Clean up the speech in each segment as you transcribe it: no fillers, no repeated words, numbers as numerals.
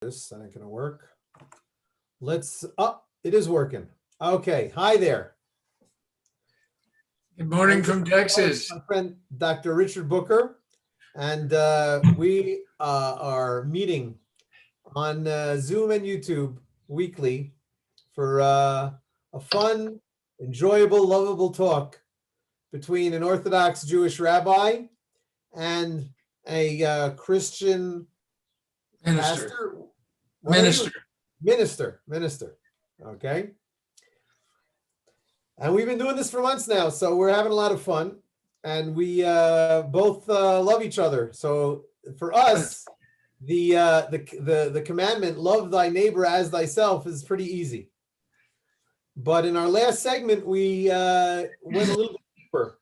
This not gonna work. It is working. Okay, hi there. Good morning from Texas. My friend Dr. Richard Booker, and we are meeting on Zoom and YouTube weekly for a fun, enjoyable, lovable talk between an Orthodox Jewish rabbi and a Christian pastor. Minister. Okay. And we've been doing this for months now, so we're having a lot of fun, and we both love each other. So for us, the commandment, love thy neighbor as thyself, is pretty easy. But in our last segment, we went a little bit deeper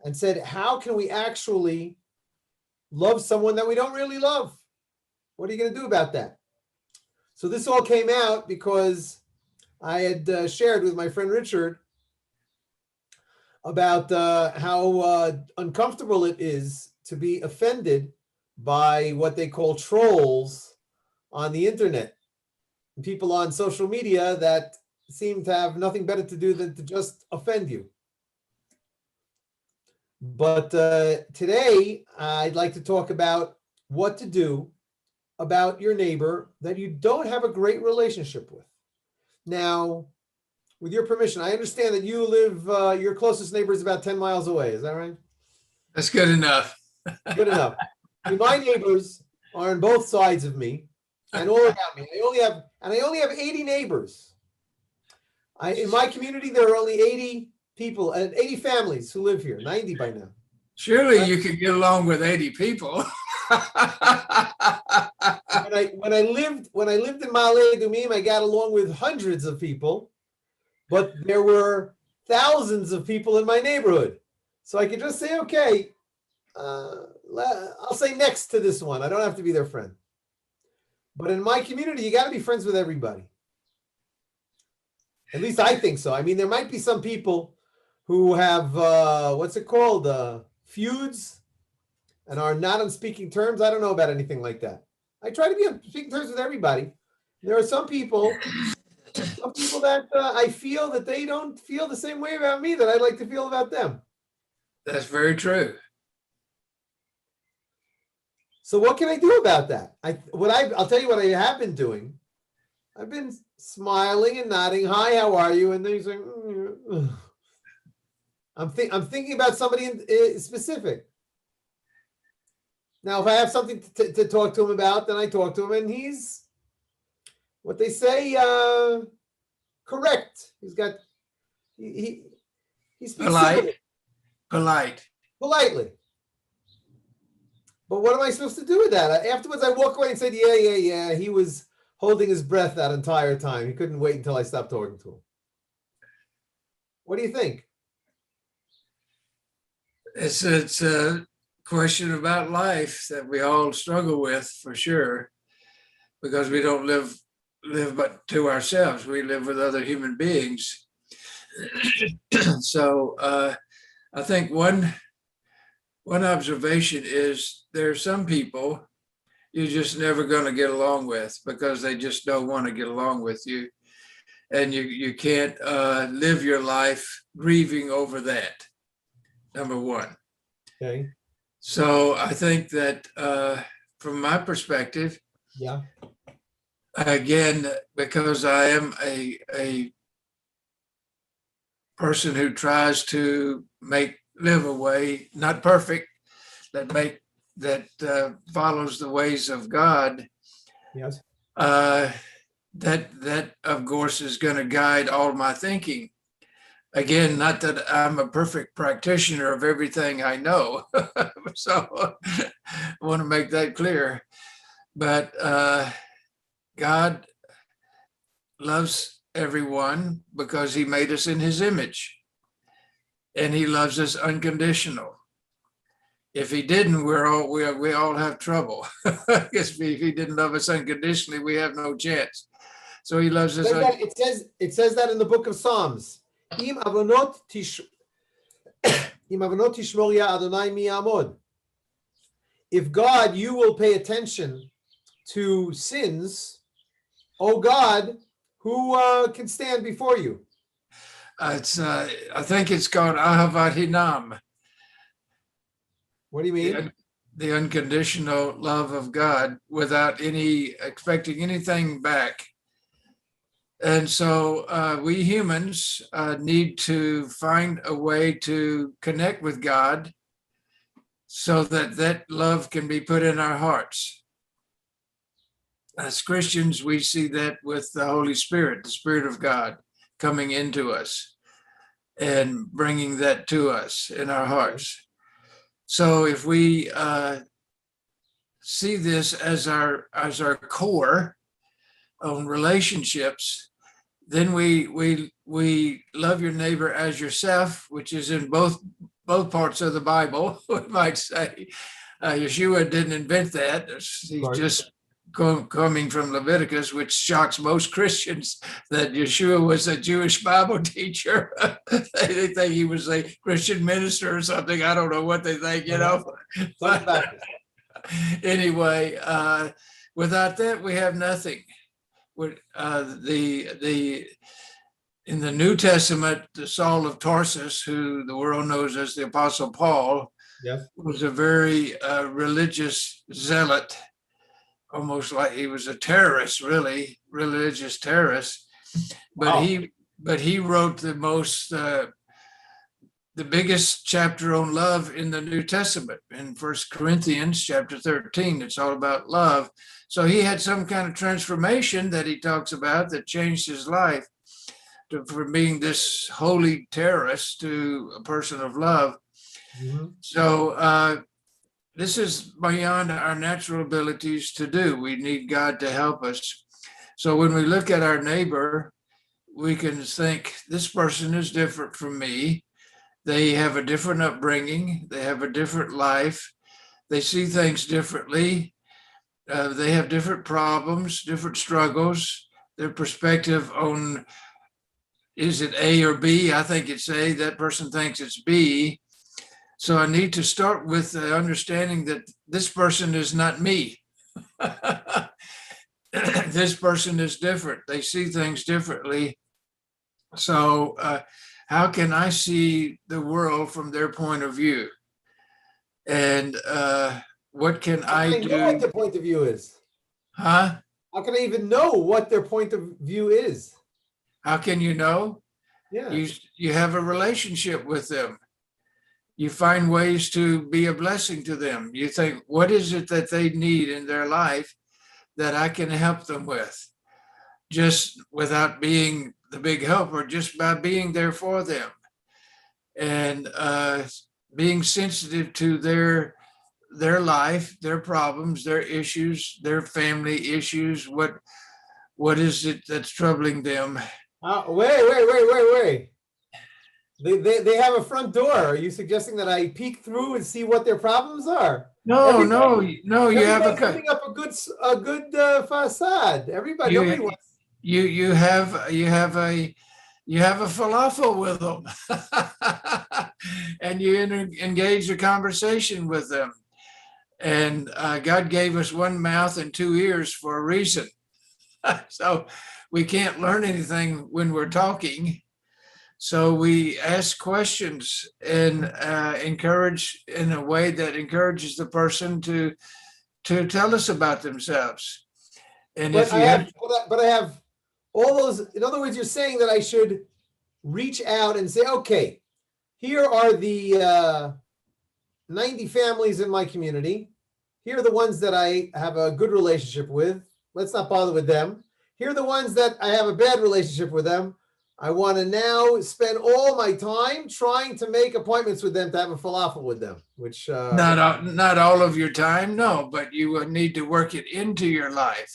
and said, how can we actually love someone that we don't really love? What are you going to do about that? So this all came out because I had shared with my friend Richard about how uncomfortable it is to be offended by what they call trolls on the internet. People on social media that seem to have nothing better to do than to just offend you. But today, I'd like to talk about what to do about your neighbor that you don't have a great relationship with. Now, with your permission, I understand that you live, your closest neighbor is about 10 miles away. Is that right? That's good enough. Good enough. My neighbors are on both sides of me and all around me. I only have 80 neighbors. In my community, there are only 80 people and 80 families who live here, 90 by now. Surely you could get along with 80 people. When I lived in Ma'ale Adumim, I got along with hundreds of people, but there were thousands of people in my neighborhood. So I could just say, okay, I'll say next to this one. I don't have to be their friend. But in my community, you got to be friends with everybody. At least I think so. I mean, there might be some people who have, feuds and are not on speaking terms. I don't know about anything like that. I try to be on speaking terms with everybody. There are some people that I feel that they don't feel the same way about me that I'd like to feel about them. That's very true. So what can I do about that? I'll tell you what I have been doing. I've been smiling and nodding. Hi, how are you? And then he's like, I'm thinking about somebody in specific. Now, if I have something to talk to him about, then I talk to him, and he's what they say, correct. He speaks politely. But what am I supposed to do with that? Afterwards, I walk away and said, yeah. He was holding his breath that entire time. He couldn't wait until I stopped talking to him. What do you think? It's a question about life that we all struggle with, for sure, because we don't live but to ourselves. We live with other human beings. So I think one observation is there are some people you're just never going to get along with because they just don't want to get along with you. And you can't live your life grieving over that, number one. Okay. So I think that from my perspective, yeah. Again, because I am a person who tries to live a way, not perfect, that follows the ways of God. Yes. That of course is going to guide all my thinking. Again, not that I'm a perfect practitioner of everything I know, so I want to make that clear. But God loves everyone because he made us in his image, and he loves us unconditional. If he didn't, we all have trouble. If he didn't love us unconditionally, we have no chance. So he loves us. It says that in the book of Psalms. Im avonot tishmor ya Adonai mi ya'amod. If God, you will pay attention to sins, O God, who can stand before you? I think it's called Ahavat Hinam, What do you mean? the unconditional love of God without any expecting anything back. And so we humans need to find a way to connect with God so that that love can be put in our hearts. As Christians, we see that with the Holy Spirit, the Spirit of God coming into us and bringing that to us in our hearts. So if we see this as our core on relationships, then we love your neighbor as yourself, which is in both parts of the Bible. We might say Yeshua didn't invent that; he's just coming from Leviticus, which shocks most Christians that Yeshua was a Jewish Bible teacher. They think he was a Christian minister or something. I don't know what they think, you know. But anyway, without that, we have nothing. In the New Testament, the Saul of Tarsus, who the world knows as the Apostle Paul, Yes. was a very religious zealot, almost like he was a terrorist, really religious terrorist. But he wrote the biggest chapter on love in the New Testament, in 1 Corinthians chapter 13. It's all about love. So he had some kind of transformation that he talks about that changed his life from being this holy terrorist to a person of love. Mm-hmm. So this is beyond our natural abilities to do. We need God to help us. So when we look at our neighbor, we can think, this person is different from me. They have a different upbringing. They have a different life. They see things differently. They have different problems, different struggles. Their perspective on, is it A or B? I think it's A. That person thinks it's B. So I need to start with the understanding that this person is not me. This person is different. They see things differently. So how can I see the world from their point of view? And what can I do? Know what their point of view is? Huh? How can I even know what their point of view is? How can you know? Yeah. You have a relationship with them. You find ways to be a blessing to them. You think, what is it that they need in their life that I can help them with? Just without being the big helper, just by being there for them. And being sensitive to their life, their problems, their issues, their family issues. What is it that's troubling them? Wait. They have a front door. Are you suggesting that I peek through and see what their problems are? No. You have putting up a good facade. Everybody. Nobody wants. You have a falafel with them, and you engage a conversation with them. And God gave us one mouth and two ears for a reason. So we can't learn anything when we're talking. So we ask questions and encourage in a way that encourages the person to tell us about themselves. And but I have all those. In other words, you're saying that I should reach out and say, okay, here are the 90 families in my community. Here are the ones that I have a good relationship with. Let's not bother with them. Here are the ones that I have a bad relationship with them. I want to now spend all my time trying to make appointments with them to have a falafel with them, which not all of your time, no, but you will need to work it into your life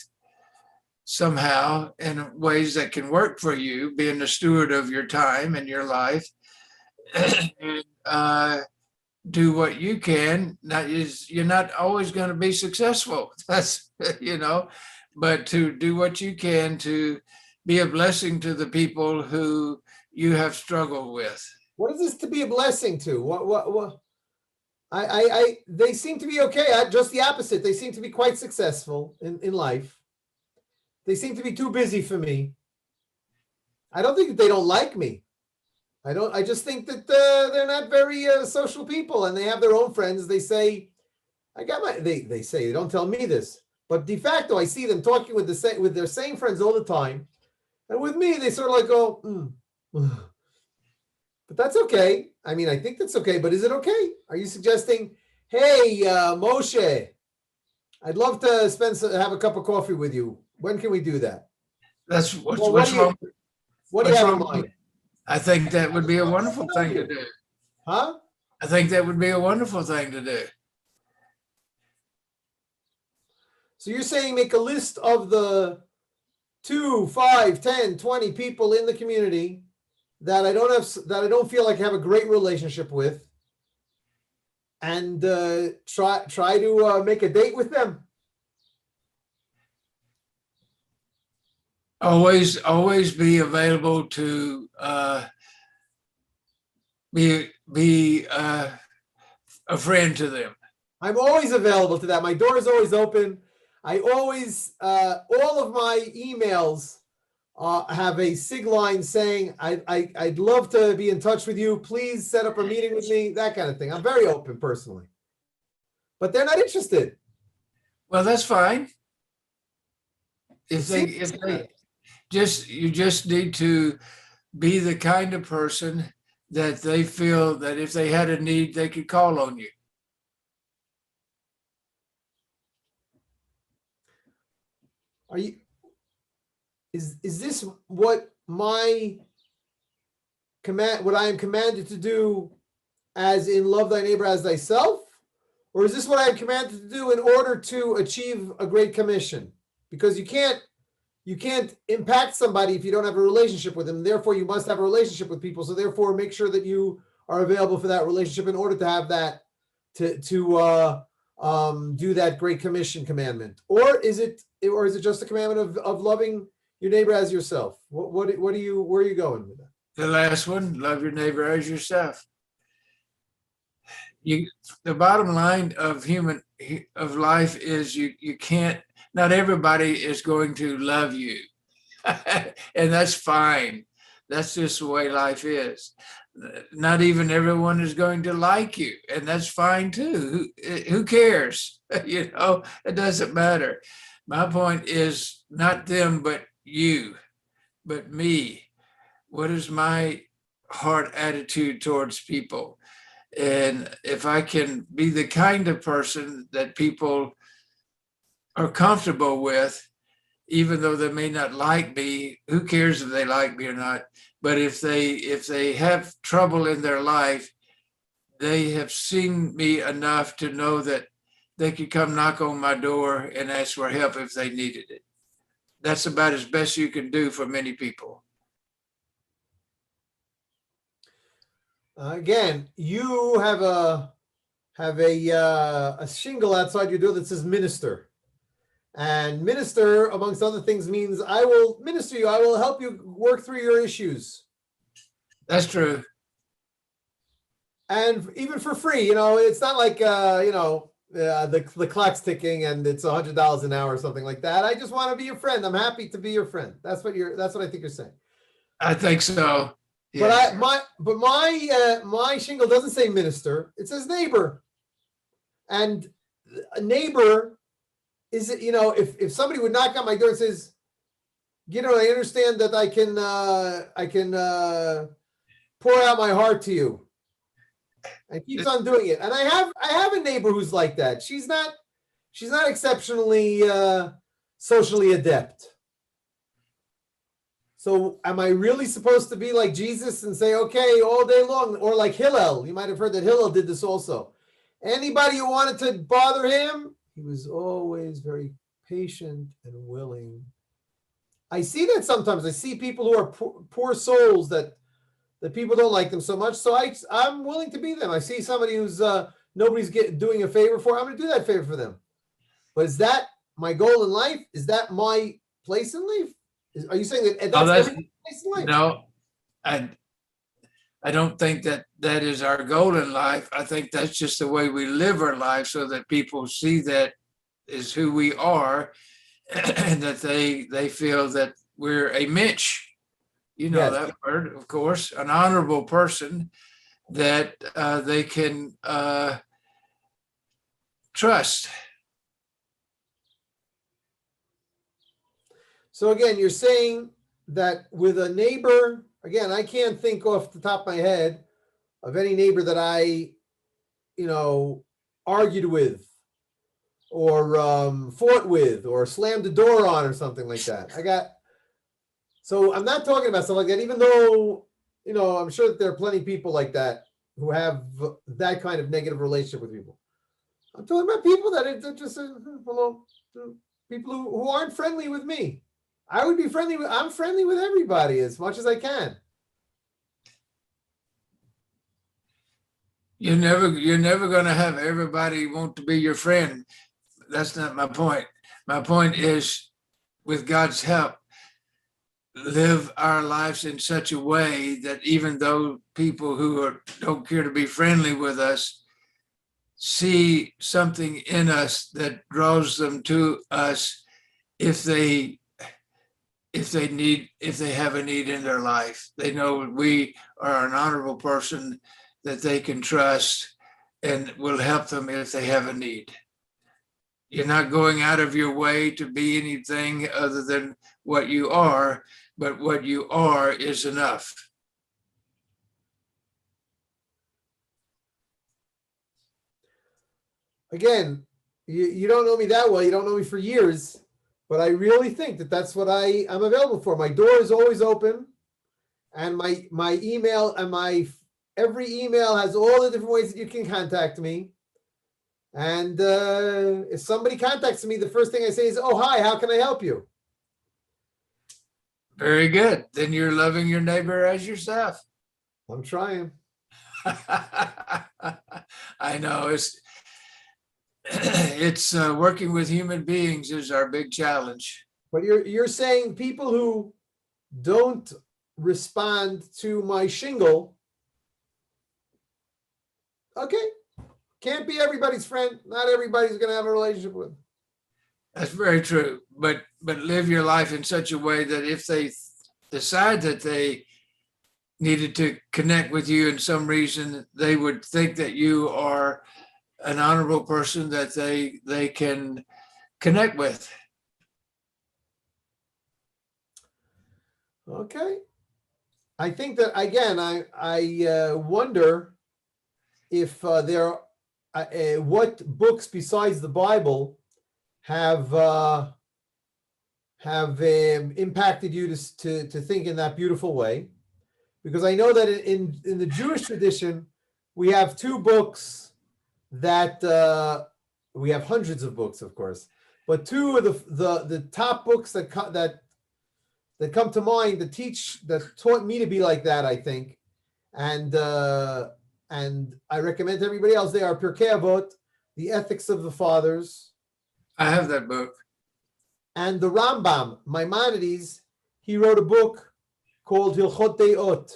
somehow in ways that can work for you, being the steward of your time and your life. And do what you can. You're not always going to be successful. That's, but to do what you can to be a blessing to the people who you have struggled with. What is this to be a blessing to? What? They seem to be okay. Just the opposite. They seem to be quite successful in life. They seem to be too busy for me. I don't think that they don't like me. I just think that they're not very social people, and they have their own friends. They say, I got my, they say, they don't tell me this, but de facto, I see them talking with with their same friends all the time. And with me, they sort of like go, but that's okay. I mean, I think that's okay, but is it okay? Are you suggesting, hey, Moshe, I'd love to have a cup of coffee with you. When can we do that? That's Well, what's wrong. What do you What's have in wrong? mind? I think that would be a wonderful thing to do. Huh? I think that would be a wonderful thing to do. So you're saying make a list of the 2, 5, 10, 20 people in the community that I don't feel like I have a great relationship with, and try to make a date with them. Always be available to be a friend to them. I'm always available to that. My door is always open. I always all of my emails have a sig line saying I'd love to be in touch with you. Please set up a meeting with me. That kind of thing. I'm very open personally, but they're not interested. Well, that's fine. If they you just need to be the kind of person that they feel that if they had a need, they could call on you. Are you? Is this what my command? What I am commanded to do, as in love thy neighbor as thyself, or is this what I am commanded to do in order to achieve a great commission? Because you can't impact somebody if you don't have a relationship with them. Therefore, you must have a relationship with people. So therefore, make sure that you are available for that relationship in order to have that to do that great commission commandment. Or is it just a commandment of loving your neighbor as yourself? Where are you going with that? The last one, love your neighbor as yourself. The bottom line of life is you can't, not everybody is going to love you. And that's fine. That's just the way life is. Not even everyone is going to like you, and that's fine too. Who cares? It doesn't matter. My point is not them, but you, but me. What is my heart attitude towards people? And if I can be the kind of person that people are comfortable with, even though they may not like me, who cares if they like me or not? But if they have trouble in their life, they have seen me enough to know that they could come knock on my door and ask for help if they needed it. That's about as best you can do for many people. Again, you have a shingle outside your door that says minister. And minister, amongst other things, means I will minister you. I will help you work through your issues. That's true. And even for free, it's not like, the clock's ticking and it's $100 an hour or something like that. I just want to be your friend. I'm happy to be your friend. That's what I think you're saying. I think so. Yes. But my shingle doesn't say minister. It says neighbor. And a neighbor is, if somebody would knock on my door and says, I understand that I can pour out my heart to you, and keeps on doing it. And I have a neighbor who's like that. She's not exceptionally socially adept. So am I really supposed to be like Jesus and say, okay, all day long? Or like Hillel, you might have heard that Hillel did this also. Anybody who wanted to bother him, he was always very patient and willing. I see that sometimes. I see people who are poor souls that people don't like them so much. So I'm willing to be them. I see somebody who's nobody's doing a favor for. I'm going to do that favor for them. But is that my goal in life? Is that my place in life? Are you saying that that's every place in life? No, I don't think that is our goal in life. I think that's just the way we live our life, so that people see that is who we are, and that they feel that we're a Mitch. You know Yes. that word, of course, an honorable person that they can trust. So again, you're saying that with a neighbor, again, I can't think off the top of my head of any neighbor that I, argued with or fought with or slammed the door on or something like that. So I'm not talking about stuff like that, even though, I'm sure that there are plenty of people like that who have that kind of negative relationship with people. I'm talking about people that are just, hello, people who aren't friendly with me. I would be friendly with, I'm friendly with everybody as much as I can. You're never going to have everybody want to be your friend. That's not my point. My point is, with God's help, live our lives in such a way that even though people who don't care to be friendly with us see something in us that draws them to us if they have a need in their life. They know we are an honorable person that they can trust and will help them if they have a need. You're not going out of your way to be anything other than what you are, but what you are is enough. Again, you don't know me that well. You don't know me for years, but I really think that that's what I'm available for. My door is always open, and my email and every email has all the different ways that you can contact me. And if somebody contacts me, the first thing I say is, "Oh, hi, how can I help you?" Very good. Then you're loving your neighbor as yourself. I'm trying. I know it's working with human beings is our big challenge. But you're saying people who don't respond to my shingle, okay, can't be everybody's friend. Not everybody's going to have a relationship with. That's very true. But live your life in such a way that if they decide that they needed to connect with you in some reason, they would think that you are an honorable person that they can connect with. Okay. I think that, again, I wonder if there are what books besides the Bible have impacted you to think in that beautiful way, because I know that in the Jewish tradition we have two books that we have hundreds of books, of course, but two of the top books that come to mind that taught me to be like that, I think, and I recommend to everybody else. They are Pirkei Avot, the Ethics of the Fathers. I have that book. And the Rambam, Maimonides, he wrote a book called Hilchot Deot,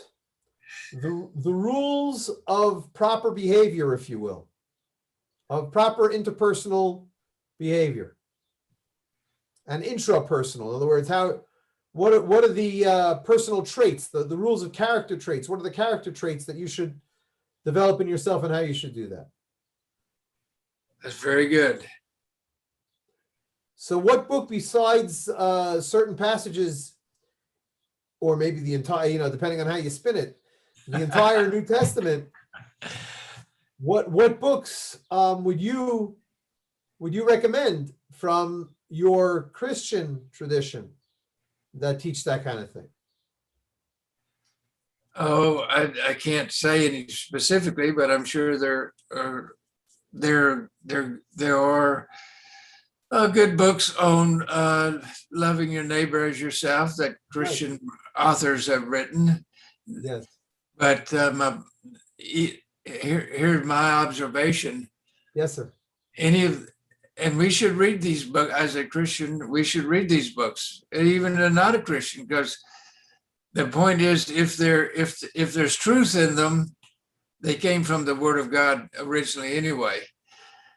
the rules of proper behavior, if you will, of proper interpersonal behavior and intrapersonal. In other words, what are the personal traits, the rules of character traits? What are the character traits that you should develop in yourself and how you should do that? That's very good. So what book besides certain passages, or maybe the entire, depending on how you spin it, the entire New Testament, what books would you recommend from your Christian tradition that teach that kind of thing? Oh, I can't say any specifically, but I'm sure there are good books on loving your neighbor as yourself that Christian authors have written. Yes. But here's my observation. Yes, sir. And we should read these books as a Christian. We should read these books, even not a Christian, because the point is, if there's truth in them, they came from the Word of God originally anyway.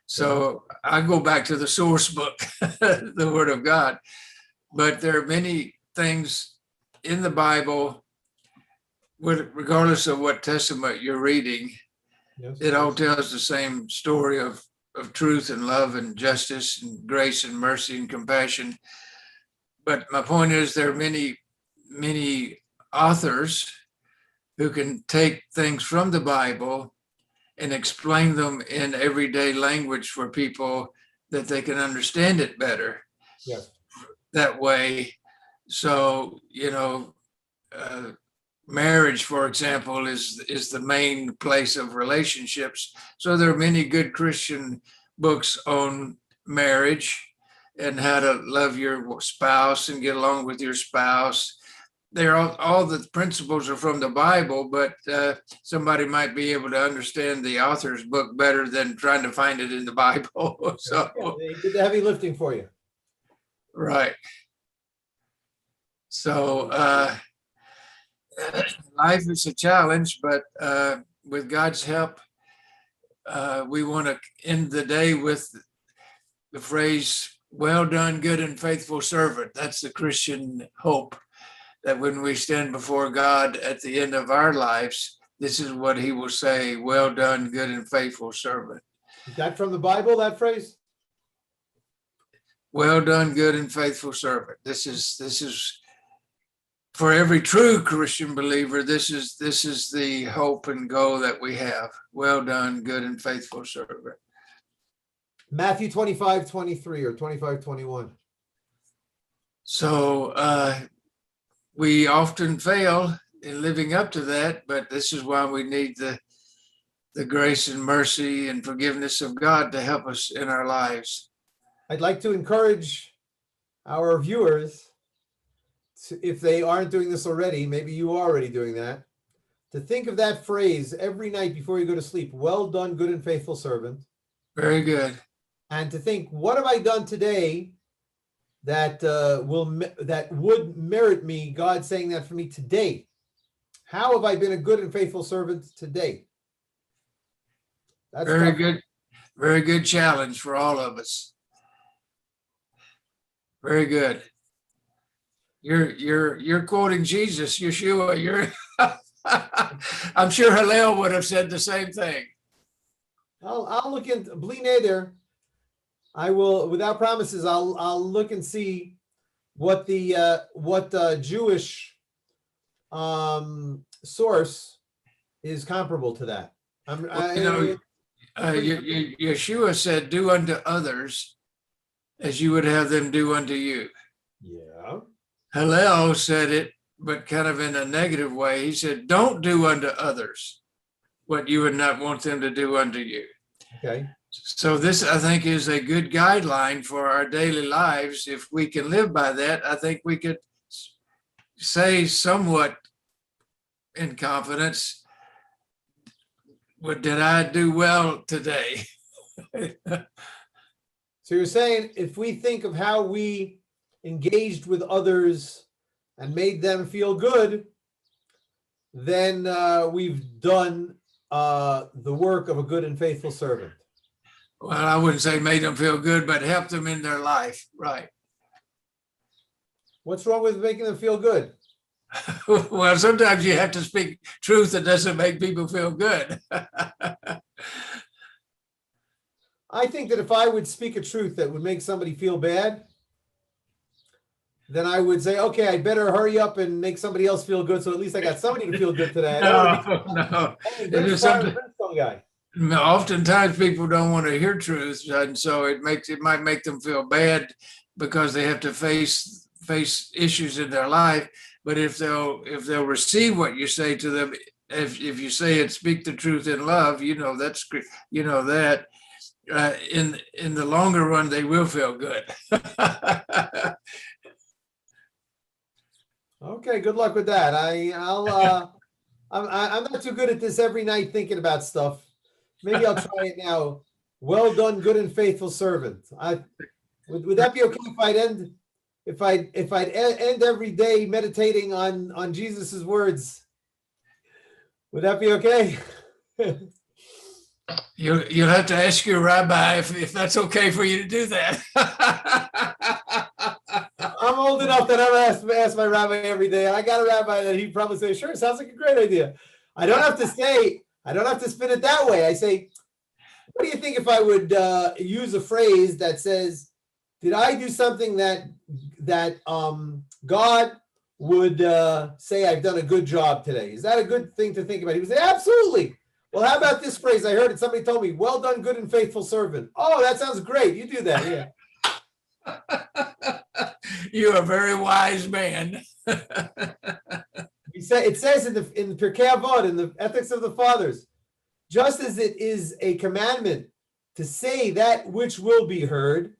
So I go back to the source book, the Word of God. But there are many things in the Bible, regardless of what testament you're reading, Yes. it all tells the same story of truth and love and justice and grace and mercy and compassion. But my point is, there are many authors who can take things from the Bible and explain them in everyday language for people that they can understand it better. Yes. That way. So, marriage, for example, is the main place of relationships. So there are many good Christian books on marriage and how to love your spouse and get along with your spouse. All the principles are from the Bible, but somebody might be able to understand the author's book better than trying to find it in the Bible. So Yeah, they did the heavy lifting for you. right. So life is a challenge, but with God's help, we want to end the day with the phrase, "Well done, good and faithful servant." That's the Christian hope, that when we stand before God at the end of our lives, this is what he will say, "Well done, good and faithful servant." Is that from the Bible, that phrase? Well done, good and faithful servant. This is for every true Christian believer. This is the hope and goal that we have. Well done, good and faithful servant. Matthew 25:23 or 25:21. So we often fail in living up to that, but this is why we need the grace and mercy and forgiveness of God to help us in our lives. I'd like to encourage our viewers, if they aren't doing this already, maybe you are already doing that, to think of that phrase every night before you go to sleep. Well done, good and faithful servant. Very good. And to think, what have I done today that would merit me, God saying that for me today? How have I been a good and faithful servant today? That's very tough. good. Very good challenge for all of us. Very good. You're quoting Jesus, Yeshua. I'm sure Hillel would have said the same thing. I'll look into Bli Neder. I will, without promises, I'll look and see what the Jewish source is comparable to that. Yeshua said, "Do unto others as you would have them do unto you." Yeah. Hillel said it, but kind of in a negative way. He said, "Don't do unto others what you would not want them to do unto you." Okay. So this, I think, is a good guideline for our daily lives. If we can live by that, I think we could say somewhat in confidence, "What did I do well today?" So you're saying if we think of how we engaged with others and made them feel good, then we've done the work of a good and faithful servant. Well, I wouldn't say made them feel good, but helped them in their life. Right. What's wrong with making them feel good? Well, sometimes you have to speak truth that doesn't make people feel good. I think that if I would speak a truth that would make somebody feel bad, then I would say, okay, I better hurry up and make somebody else feel good. So at least I got somebody to feel good today. No. Guy. Oftentimes people don't want to hear truth, and so it might make them feel bad because they have to face issues in their life. But if they'll receive what you say to them, if you say it, speak the truth in love, that's that. In the longer run, they will feel good. Okay, good luck with that. I'm not too good at this every night thinking about stuff. Maybe I'll try it now. Well done, good and faithful servant. Would that be okay if I'd end every day meditating on Jesus's words? Would that be okay? You'll have to ask your rabbi if that's okay for you to do that. I'm old enough that I ask my rabbi every day. I got a rabbi that he'd probably say, sure, sounds like a great idea. I don't have to spin it that way. I say, what do you think if I would use a phrase that says, did I do something that God would say I've done a good job today? Is that a good thing to think about? He would say, absolutely. Well, how about this phrase? I heard it. Somebody told me, well done, good and faithful servant. Oh, that sounds great. You do that. Yeah. You're a very wise man. It says in the Pirkei Avot, in the Ethics of the Fathers, just as it is a commandment to say that which will be heard,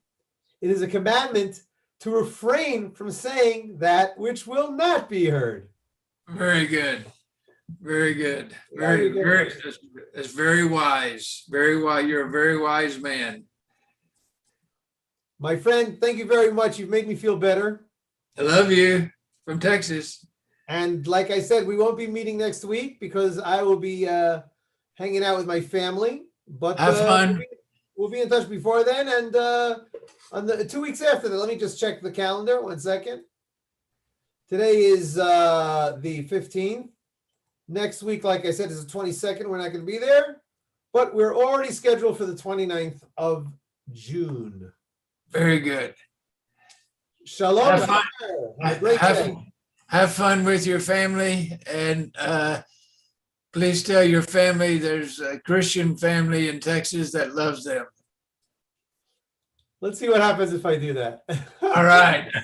it is a commandment to refrain from saying that which will not be heard. Very good. Very good. Very good. It's very wise. Very wise. You're a very wise man. My friend, thank you very much. You've made me feel better. I love you from Texas. And like I said, we won't be meeting next week because I will be hanging out with my family. But have fun. We'll be in touch before then. And on the 2 weeks after that, let me just check the calendar. 1 second. Today is the 15th. Next week, like I said, is the 22nd. We're not going to be there. But we're already scheduled for the 29th of June. Very good. Shalom. Have fun. Have a great day. Have fun with your family, and please tell your family there's a Christian family in Texas that loves them. Let's see what happens if I do that. All right.